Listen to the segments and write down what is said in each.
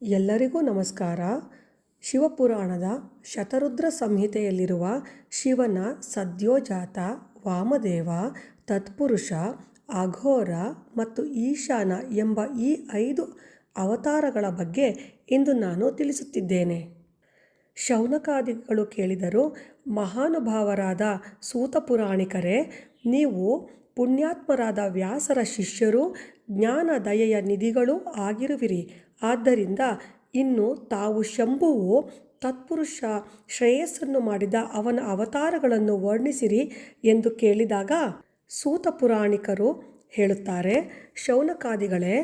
ಎಲ್ಲರಿಗೂ ನಮಸ್ಕಾರ. ಶಿವಪುರಾಣದ ಶತರುದ್ರ ಸಂಹಿತೆಯಲ್ಲಿರುವ ಶಿವನ ಸದ್ಯೋಜಾತ, ವಾಮದೇವ, ತತ್ಪುರುಷ, ಅಘೋರ ಮತ್ತು ಈಶಾನ ಎಂಬ ಈ 5 ಅವತಾರಗಳ ಬಗ್ಗೆ ಇಂದು ನಾನು ತಿಳಿಸುತ್ತಿದ್ದೇನೆ. ಶೌನಕಾದಿಗಳು ಕೇಳಿದರು, ಮಹಾನುಭಾವರಾದ ಸೂತ ಪುರಾಣಿಕರೇ, ನೀವು ಪುಣ್ಯಾತ್ಮರಾದ ವ್ಯಾಸರ ಶಿಷ್ಯರು, ಜ್ಞಾನ ದಯೆಯ ನಿಧಿಗಳೂ ಆಗಿರುವಿರಿ. ಆದ್ದರಿಂದ ಇನ್ನು ತಾವು ಶಂಭುವು ತತ್ಪುರುಷ ಶ್ರೇಯಸ್ಸನ್ನು ಮಾಡಿದ ಅವನ ಅವತಾರಗಳನ್ನು ವರ್ಣಿಸಿರಿ ಎಂದು ಕೇಳಿದಾಗ ಸೂತ ಪುರಾಣಿಕರು ಹೇಳುತ್ತಾರೆ, ಶೌನಕಾದಿಗಳೇ,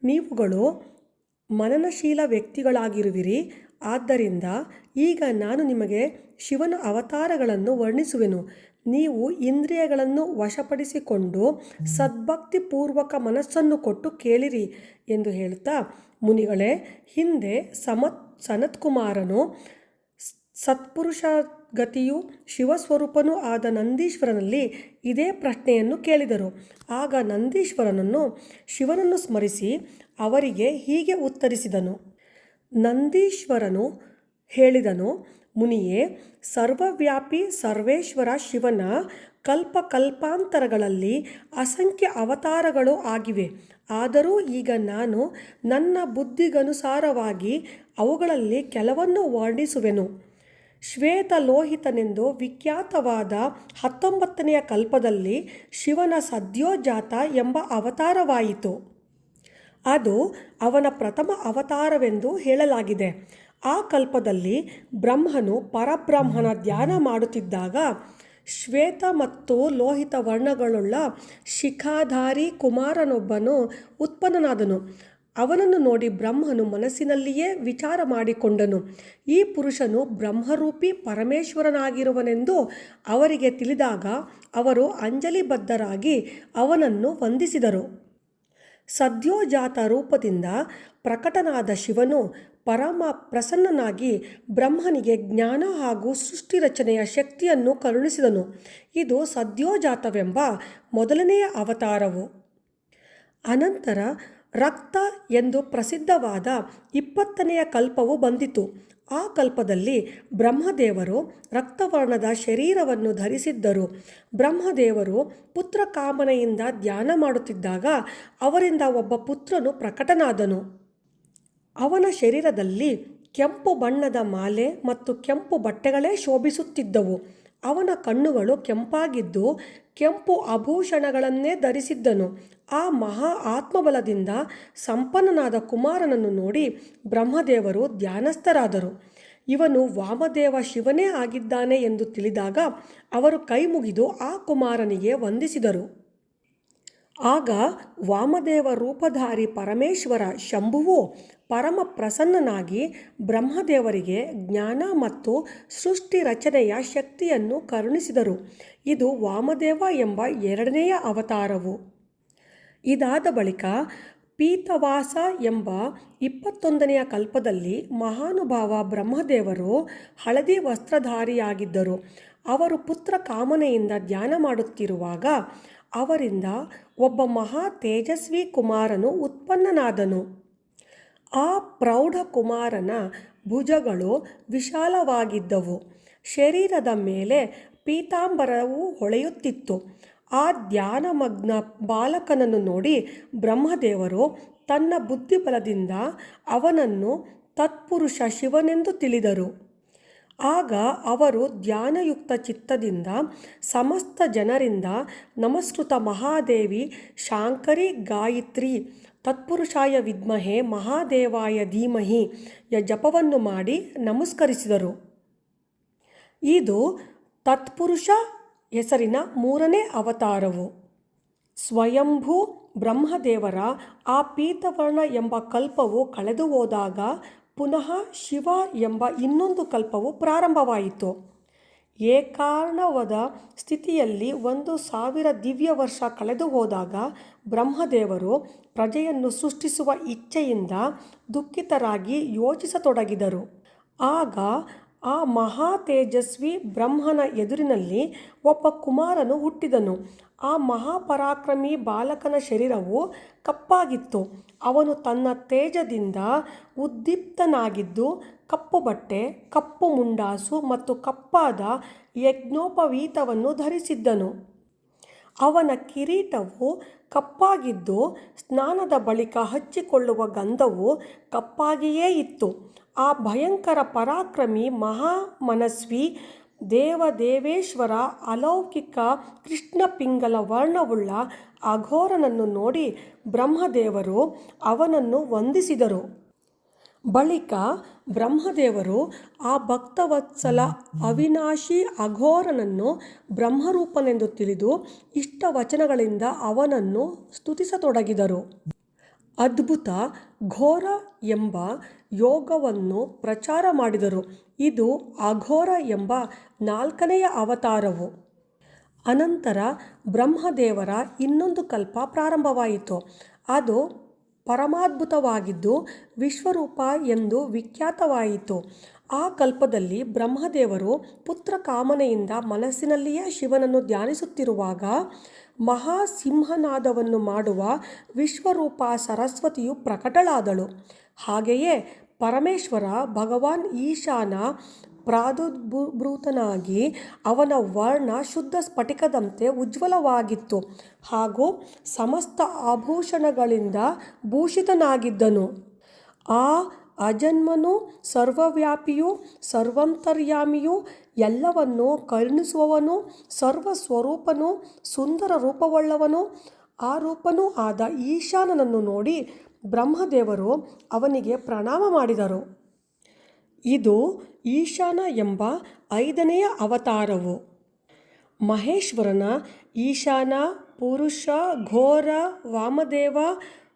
ನೀವುಗಳು ಮನನಶೀಲ ವ್ಯಕ್ತಿಗಳಾಗಿರುವಿರಿ. ಆದ್ದರಿಂದ ಈಗ ನಾನು ನಿಮಗೆ ಶಿವನ ಅವತಾರಗಳನ್ನು ವರ್ಣಿಸುವೆನು. ನೀವು ಇಂದ್ರಿಯಗಳನ್ನು ವಶಪಡಿಸಿಕೊಂಡು ಸದ್ಭಕ್ತಿಪೂರ್ವಕ ಮನಸ್ಸನ್ನು ಕೊಟ್ಟು ಕೇಳಿರಿ ಎಂದು ಹೇಳುತ್ತಾ, ಮುನಿಗಳೇ, ಹಿಂದೆ ಸನತ್ಕುಮಾರನು ಸತ್ಪುರುಷಗತಿಯೂ ಶಿವಸ್ವರೂಪನೂ ಆದ ನಂದೀಶ್ವರನಲ್ಲಿ ಇದೇ ಪ್ರಶ್ನೆಯನ್ನು ಕೇಳಿದರು. ಆಗ ನಂದೀಶ್ವರನನ್ನು ಶಿವನನ್ನು ಸ್ಮರಿಸಿ ಅವರಿಗೆ ಹೀಗೆ ಉತ್ತರಿಸಿದನು. ನಂದೀಶ್ವರನು ಹೇಳಿದನು, ಮುನಿಯೇ, ಸರ್ವವ್ಯಾಪಿ ಸರ್ವೇಶ್ವರ ಶಿವನ ಕಲ್ಪಕಲ್ಪಾಂತರಗಳಲ್ಲಿ ಅಸಂಖ್ಯ ಅವತಾರಗಳು ಆಗಿವೆ. ಆದರೂ ಈಗ ನಾನು ನನ್ನ ಬುದ್ಧಿಗನುಸಾರವಾಗಿ ಅವುಗಳಲ್ಲಿ ಕೆಲವನ್ನು ವರ್ಣಿಸುವೆನು. ಶ್ವೇತಲೋಹಿತನೆಂದು ವಿಖ್ಯಾತವಾದ 19ನೆಯ ಕಲ್ಪದಲ್ಲಿ ಶಿವನ ಸದ್ಯೋಜಾತ ಎಂಬ ಅವತಾರವಾಯಿತು. ಅದು ಅವನ ಪ್ರಥಮ ಅವತಾರವೆಂದು ಹೇಳಲಾಗಿದೆ. ಆ ಕಲ್ಪದಲ್ಲಿ ಬ್ರಹ್ಮನು ಪರಬ್ರಹ್ಮನ ಧ್ಯಾನ ಮಾಡುತ್ತಿದ್ದಾಗ ಶ್ವೇತ ಮತ್ತು ಲೋಹಿತ ವರ್ಣಗಳುಳ್ಳ ಶಿಖಾಧಾರಿ ಕುಮಾರನೊಬ್ಬನು ಉತ್ಪನ್ನನಾದನು. ಅವನನ್ನು ನೋಡಿ ಬ್ರಹ್ಮನು ಮನಸ್ಸಿನಲ್ಲಿಯೇ ವಿಚಾರ ಮಾಡಿಕೊಂಡನು, ಈ ಪುರುಷನು ಬ್ರಹ್ಮರೂಪಿ ಪರಮೇಶ್ವರನಾಗಿರುವನೆಂದು ಅವರಿಗೆ ತಿಳಿದಾಗ ಅವರು ಅಂಜಲಿಬದ್ಧರಾಗಿ ಅವನನ್ನು ವಂದಿಸಿದರು. ಸದ್ಯೋಜಾತ ರೂಪದಿಂದ ಪ್ರಕಟನಾದ ಶಿವನು ಪರಮ ಪ್ರಸನ್ನನಾಗಿ ಬ್ರಹ್ಮನಿಗೆ ಜ್ಞಾನ ಹಾಗೂ ಸೃಷ್ಟಿ ರಚನೆಯ ಶಕ್ತಿಯನ್ನು ಕರುಣಿಸಿದನು. ಇದು ಸದ್ಯೋಜಾತವೆಂಬ ಮೊದಲನೆಯ ಅವತಾರವು. ಅನಂತರ ರಕ್ತ ಎಂದು ಪ್ರಸಿದ್ಧವಾದ 20ನೆಯ ಕಲ್ಪವು ಬಂದಿತು. ಆ ಕಲ್ಪದಲ್ಲಿ ಬ್ರಹ್ಮದೇವರು ರಕ್ತವರ್ಣದ ಶರೀರವನ್ನು ಧರಿಸಿದ್ದರು. ಬ್ರಹ್ಮದೇವರು ಪುತ್ರ ಕಾಮನೆಯಿಂದ ಧ್ಯಾನ ಮಾಡುತ್ತಿದ್ದಾಗ ಅವರಿಂದ ಒಬ್ಬ ಪುತ್ರನು ಪ್ರಕಟನಾದನು. ಅವನ ಶರೀರದಲ್ಲಿ ಕೆಂಪು ಬಣ್ಣದ ಮಾಲೆ ಮತ್ತು ಕೆಂಪು ಬಟ್ಟೆಗಳೇ ಶೋಭಿಸುತ್ತಿದ್ದವು. ಅವನ ಕಣ್ಣುಗಳು ಕೆಂಪಾಗಿದ್ದು ಕೆಂಪು ಆಭೂಷಣಗಳನ್ನೇ ಧರಿಸಿದ್ದನು. ಆ ಮಹಾ ಆತ್ಮಬಲದಿಂದ ಸಂಪನ್ನನಾದ ಕುಮಾರನನ್ನು ನೋಡಿ ಬ್ರಹ್ಮದೇವರು ಧ್ಯಾನಸ್ಥರಾದರು. ಇವನು ವಾಮದೇವ ಶಿವನೇ ಆಗಿದ್ದಾನೆ ಎಂದು ತಿಳಿದಾಗ ಅವರು ಕೈಮುಗಿದು ಆ ಕುಮಾರನಿಗೆ ವಂದಿಸಿದರು. ಆಗ ವಾಮದೇವ ರೂಪಧಾರಿ ಪರಮೇಶ್ವರ ಶಂಭುವು ಪರಮ ಪ್ರಸನ್ನನಾಗಿ ಬ್ರಹ್ಮದೇವರಿಗೆ ಜ್ಞಾನ ಮತ್ತು ಸೃಷ್ಟಿ ರಚನೆಯ ಶಕ್ತಿಯನ್ನು ಕರುಣಿಸಿದರು. ಇದು ವಾಮದೇವ ಎಂಬ 2ನೆಯ ಅವತಾರವು. ಇದಾದ ಬಳಿಕ ಪೀತವಾಸ ಎಂಬ 21ನೆಯ ಕಲ್ಪದಲ್ಲಿ ಮಹಾನುಭಾವ ಬ್ರಹ್ಮದೇವರು ಹಳದಿ ವಸ್ತ್ರಧಾರಿಯಾಗಿದ್ದರು. ಅವರು ಪುತ್ರ ಕಾಮನೆಯಿಂದ ಧ್ಯಾನ ಮಾಡುತ್ತಿರುವಾಗ ಅವರಿಂದ ಒಬ್ಬ ಮಹಾ ತೇಜಸ್ವಿ ಕುಮಾರನು ಉತ್ಪನ್ನನಾದನು. ಆ ಪ್ರೌಢ ಕುಮಾರನ ಭುಜಗಳು ವಿಶಾಲವಾಗಿದ್ದವು. ಶರೀರದ ಮೇಲೆ ಪೀತಾಂಬರವು ಹೊಳೆಯುತ್ತಿತ್ತು. ಆ ಧ್ಯಾನಮಗ್ನ ಬಾಲಕನನ್ನು ನೋಡಿ ಬ್ರಹ್ಮದೇವರು ತನ್ನ ಬುದ್ಧಿಬಲದಿಂದ ಅವನನ್ನು ತತ್ಪುರುಷ ಶಿವನೆಂದು ತಿಳಿದರು. ಆಗ ಅವರು ಧ್ಯಾನಯುಕ್ತ ಚಿತ್ತದಿಂದ ಸಮಸ್ತ ಜನರಿಂದ ನಮಸ್ಕೃತ ಮಹಾದೇವಿ ಶಾಂಕರಿ ಗಾಯತ್ರಿ ತತ್ಪುರುಷಾಯ ವಿದ್ಮಹೆ ಮಹಾದೇವಾಯ ಧೀಮಹಿ ಯ ಜಪವನ್ನು ಮಾಡಿ ನಮಸ್ಕರಿಸಿದರು. ಇದು ತತ್ಪುರುಷ ಹೆಸರಿನ 3ನೇ ಅವತಾರವು. ಸ್ವಯಂಭೂ ಬ್ರಹ್ಮದೇವರ ಆ ಪೀತವರ್ಣ ಎಂಬ ಕಲ್ಪವು ಕಳೆದು ಹೋದಾಗ ಪುನಃ ಶಿವ ಎಂಬ ಇನ್ನೊಂದು ಕಲ್ಪವು ಪ್ರಾರಂಭವಾಯಿತು. ಏಕಾರ್ಣವದ ಸ್ಥಿತಿಯಲ್ಲಿ 1000 ದಿವ್ಯ ವರ್ಷ ಕಳೆದು ಹೋದಾಗ ಬ್ರಹ್ಮದೇವರು ಪ್ರಜೆಯನ್ನು ಸೃಷ್ಟಿಸುವ ಇಚ್ಛೆಯಿಂದ ದುಃಖಿತರಾಗಿ ಯೋಚಿಸತೊಡಗಿದರು. ಆಗ ಆ ಮಹಾ ತೇಜಸ್ವಿ ಬ್ರಹ್ಮನ ಎದುರಿನಲ್ಲಿ ಒಬ್ಬ ಕುಮಾರನು ಹುಟ್ಟಿದನು. ಆ ಮಹಾಪರಾಕ್ರಮಿ ಬಾಲಕನ ಶರೀರವು ಕಪ್ಪಾಗಿತ್ತು. ಅವನು ತನ್ನ ತೇಜದಿಂದ ಉದ್ದೀಪ್ತನಾಗಿದ್ದು ಕಪ್ಪು ಬಟ್ಟೆ, ಕಪ್ಪು ಮುಂಡಾಸು ಮತ್ತು ಕಪ್ಪಾದ ಯಜ್ಞೋಪವೀತವನ್ನು ಧರಿಸಿದ್ದನು. ಅವನ ಕಿರೀಟವು ಕಪ್ಪಾಗಿದ್ದು ಸ್ನಾನದ ಬಳಿಕ ಹಚ್ಚಿಕೊಳ್ಳುವ ಗಂಧವು ಕಪ್ಪಾಗಿಯೇ ಇತ್ತು. ಆ ಭಯಂಕರ ಪರಾಕ್ರಮಿ ಮಹಾಮನಸ್ವಿ ದೇವದೇವೇಶ್ವರ ಅಲೌಕಿಕ ಕೃಷ್ಣಪಿಂಗಲ ವರ್ಣವುಳ್ಳ ಅಘೋರನನ್ನು ನೋಡಿ ಬ್ರಹ್ಮದೇವರು ಅವನನ್ನು ವಂದಿಸಿದರು. ಬಳಿಕ ಬ್ರಹ್ಮದೇವರು ಆ ಭಕ್ತವತ್ಸಲ ಅವಿನಾಶಿ ಅಘೋರನನ್ನು ಬ್ರಹ್ಮರೂಪನೆಂದು ತಿಳಿದು ಇಷ್ಟವಚನಗಳಿಂದ ಅವನನ್ನು ಸ್ತುತಿಸತೊಡಗಿದರು. ಅದ್ಭುತ ಘೋರ ಎಂಬ ಯೋಗವನ್ನು ಪ್ರಚಾರ ಮಾಡಿದರು. ಇದು ಅಘೋರ ಎಂಬ 4ನೆಯ ಅವತಾರವು. ಅನಂತರ ಬ್ರಹ್ಮದೇವರ ಇನ್ನೊಂದು ಕಲ್ಪ ಪ್ರಾರಂಭವಾಯಿತು. ಅದು ಪರಮಾದ್ಭುತವಾಗಿದ್ದು ವಿಶ್ವರೂಪ ಎಂದು ವಿಖ್ಯಾತವಾಯಿತು. ಆ ಕಲ್ಪದಲ್ಲಿ ಬ್ರಹ್ಮದೇವರು ಪುತ್ರ ಕಾಮನೆಯಿಂದ ಮನಸ್ಸಿನಲ್ಲಿಯೇ ಶಿವನನ್ನು ಧ್ಯಾನಿಸುತ್ತಿರುವಾಗ ಮಹಾಸಿಂಹನಾದವನ್ನು ಮಾಡುವ ವಿಶ್ವರೂಪ ಸರಸ್ವತಿಯು ಪ್ರಕಟಳಾದಳು. ಹಾಗೆಯೇ ಪರಮೇಶ್ವರ ಭಗವಾನ್ ಈಶಾನ ಪ್ರಾದುರ್ಭೂತನಾಗಿ ಅವನ ವರ್ಣ ಶುದ್ಧ ಸ್ಫಟಿಕದಂತೆ ಉಜ್ವಲವಾಗಿತ್ತು ಹಾಗೂ ಸಮಸ್ತ ಆಭೂಷಣಗಳಿಂದ ಭೂಷಿತನಾಗಿದ್ದನು. ಆ ಅಜನ್ಮನು, ಸರ್ವವ್ಯಾಪಿಯೂ ಸರ್ವಂತರ್ಯಾಮಿಯೂ ಎಲ್ಲವನ್ನೂ ಕರುಣಿಸುವವನು, ಸರ್ವಸ್ವರೂಪನೂ ಸುಂದರ ರೂಪವುಳ್ಳವನು, ಆ ರೂಪನೂ ಆದ ಈಶಾನನನ್ನು ನೋಡಿ ಬ್ರಹ್ಮದೇವರು ಅವನಿಗೆ ಪ್ರಣಾಮ ಮಾಡಿದರು. ಇದು ಈಶಾನ ಎಂಬ 5ನೆಯ ಅವತಾರವು. ಮಹೇಶ್ವರನ ಈಶಾನ, ಪುರುಷ, ಘೋರ, ವಾಮದೇವ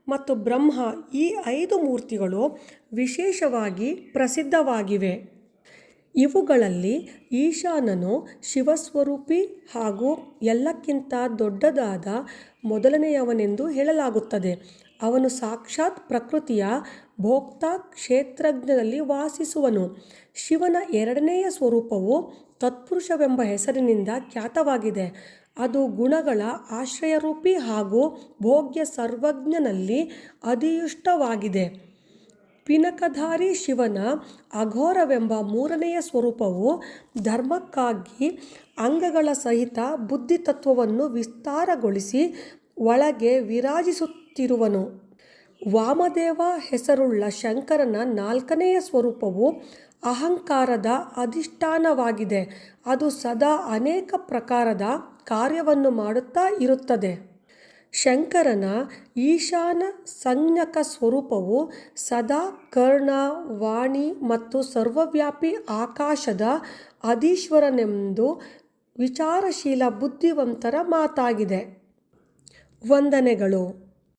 ಮತ್ತು ಬ್ರಹ್ಮ ಈ 5 ಮೂರ್ತಿಗಳು ವಿಶೇಷವಾಗಿ ಪ್ರಸಿದ್ಧವಾಗಿವೆ. ಇವುಗಳಲ್ಲಿ ಈಶಾನನು ಶಿವಸ್ವರೂಪಿ ಹಾಗೂ ಎಲ್ಲಕ್ಕಿಂತ ದೊಡ್ಡದಾದ ಮೊದಲನೆಯವನೆಂದು ಹೇಳಲಾಗುತ್ತದೆ. ಅವನು ಸಾಕ್ಷಾತ್ ಪ್ರಕೃತಿಯ ಭೋಕ್ತ ಕ್ಷೇತ್ರಜ್ಞನಲ್ಲಿ ವಾಸಿಸುವನು. ಶಿವನ 2ನೆಯ ಸ್ವರೂಪವು ತತ್ಪುರುಷವೆಂಬ ಹೆಸರಿನಿಂದ ಖ್ಯಾತವಾಗಿದೆ. ಅದು ಗುಣಗಳ ಆಶ್ರಯರೂಪಿ ಹಾಗೂ ಭೋಗ್ಯ ಸರ್ವಜ್ಞನಲ್ಲಿ ಅಧಿಯುಷ್ಟವಾಗಿದೆ. ಪಿನಕಧಾರಿ ಶಿವನ ಅಘೋರವೆಂಬ 3ನೆಯ ಸ್ವರೂಪವು ಧರ್ಮಕ್ಕಾಗಿ ಅಂಗಗಳ ಸಹಿತ ಬುದ್ಧಿತತ್ವವನ್ನು ವಿಸ್ತಾರಗೊಳಿಸಿ ಒಳಗೆ ವಿರಾಜಿಸುತ್ತಿರುವನು. ವಾಮದೇವ ಹೆಸರುಳ್ಳ ಶಂಕರನ 4ನೆಯ ಸ್ವರೂಪವು ಅಹಂಕಾರದ ಅಧಿಷ್ಠಾನವಾಗಿದೆ. ಅದು ಸದಾ ಅನೇಕ ಪ್ರಕಾರದ ಕಾರ್ಯವನ್ನು ಮಾಡುತ್ತಾ ಇರುತ್ತದೆ. ಶಂಕರನ ಈಶಾನ ಸಂಜ್ಞಕ ಸ್ವರೂಪವು ಸದಾ ಕರ್ಣ, ವಾಣಿ ಮತ್ತು ಸರ್ವವ್ಯಾಪಿ ಆಕಾಶದ ಅಧೀಶ್ವರನೆಂದು ವಿಚಾರಶೀಲ ಬುದ್ಧಿವಂತರ ಮಾತಾಗಿದೆ. ವಂದನೆಗಳು.